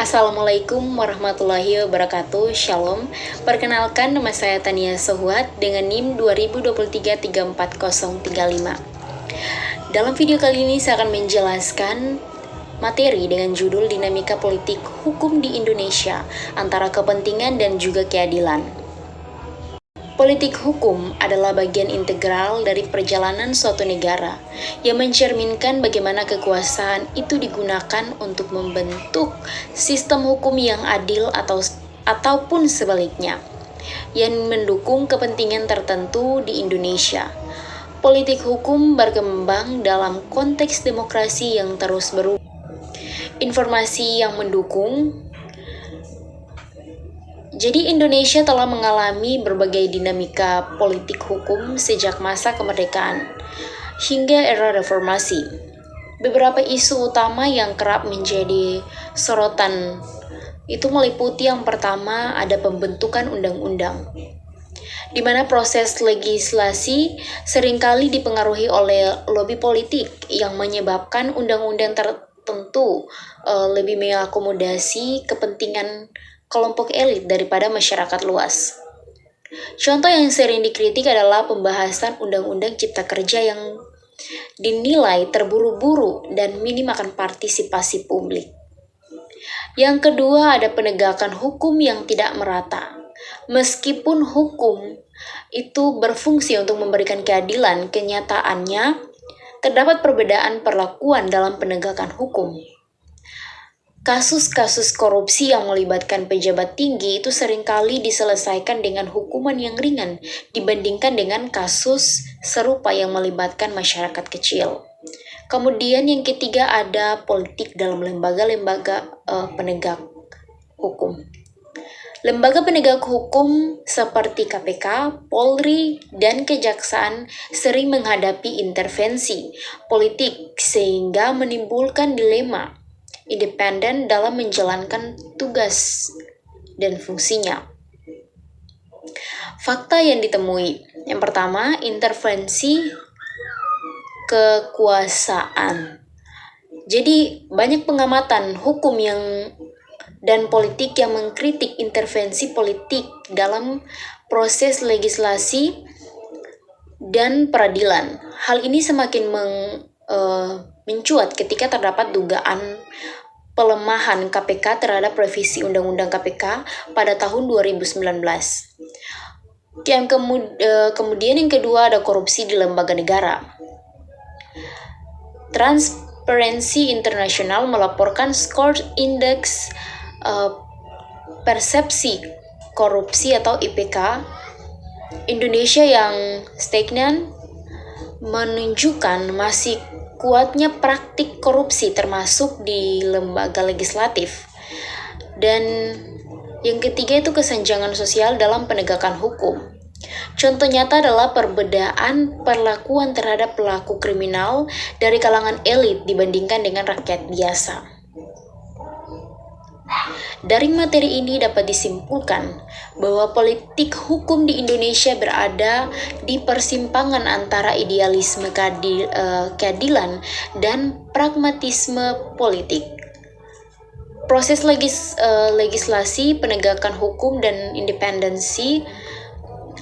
Assalamualaikum warahmatullahi wabarakatuh. Shalom. Perkenalkan, nama saya Tania Sohuat dengan NIM 2023344035. Dalam video kali ini saya akan menjelaskan materi dengan judul Dinamika Politik Hukum di Indonesia antara kepentingan dan juga keadilan. Politik hukum adalah bagian integral dari perjalanan suatu negara yang mencerminkan bagaimana kekuasaan itu digunakan untuk membentuk sistem hukum yang adil ataupun sebaliknya, yang mendukung kepentingan tertentu di Indonesia. Politik hukum berkembang dalam konteks demokrasi yang terus berubah. Informasi yang mendukung. Jadi Indonesia telah mengalami berbagai dinamika politik hukum sejak masa kemerdekaan hingga era reformasi. Beberapa isu utama yang kerap menjadi sorotan itu meliputi yang pertama ada pembentukan undang-undang, di mana proses legislasi seringkali dipengaruhi oleh lobi politik yang menyebabkan undang-undang tertentu lebih mengakomodasi kepentingan kelompok elit daripada masyarakat luas. Contoh yang sering dikritik adalah pembahasan Undang-Undang Cipta Kerja yang dinilai terburu-buru dan minim akan partisipasi publik. Yang kedua ada penegakan hukum yang tidak merata. Meskipun hukum itu berfungsi untuk memberikan keadilan, kenyataannya terdapat perbedaan perlakuan dalam penegakan hukum. Kasus-kasus korupsi yang melibatkan pejabat tinggi itu seringkali diselesaikan dengan hukuman yang ringan dibandingkan dengan kasus serupa yang melibatkan masyarakat kecil. Kemudian yang ketiga ada politik dalam lembaga-lembaga penegak hukum. Lembaga penegak hukum seperti KPK, Polri, dan Kejaksaan sering menghadapi intervensi politik sehingga menimbulkan dilema independen dalam menjalankan tugas dan fungsinya. Fakta yang ditemui. Yang pertama, intervensi kekuasaan. Jadi, banyak pengamatan hukum dan politik yang mengkritik intervensi politik dalam proses legislasi dan peradilan. Hal ini semakin mencuat ketika terdapat dugaan pelemahan KPK terhadap revisi Undang-Undang KPK pada tahun 2019. Kemudian yang kedua ada korupsi di lembaga negara. Transparency International melaporkan skor indeks persepsi korupsi atau IPK Indonesia yang stagnan menunjukkan masih kuatnya praktik korupsi termasuk di lembaga legislatif. Dan yang ketiga itu kesenjangan sosial dalam penegakan hukum. Contoh nyata adalah perbedaan perlakuan terhadap pelaku kriminal dari kalangan elit dibandingkan dengan rakyat biasa. Dari materi ini dapat disimpulkan bahwa politik hukum di Indonesia berada di persimpangan antara idealisme keadilan dan pragmatisme politik. Proses legislasi, penegakan hukum, dan independensi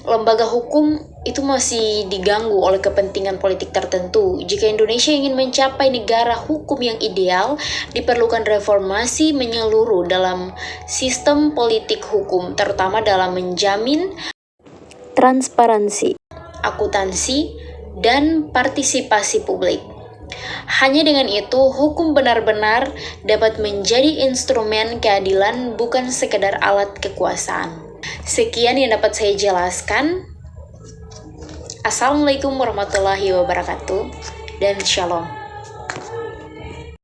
lembaga hukum itu masih diganggu oleh kepentingan politik tertentu. Jika Indonesia ingin mencapai negara hukum yang ideal, diperlukan reformasi menyeluruh dalam sistem politik hukum, terutama dalam menjamin transparansi, akuntansi, dan partisipasi publik. Hanya dengan itu, hukum benar-benar dapat menjadi instrumen keadilan, bukan sekedar alat kekuasaan. Sekian yang dapat saya jelaskan. Assalamualaikum warahmatullahi wabarakatuh dan shalom.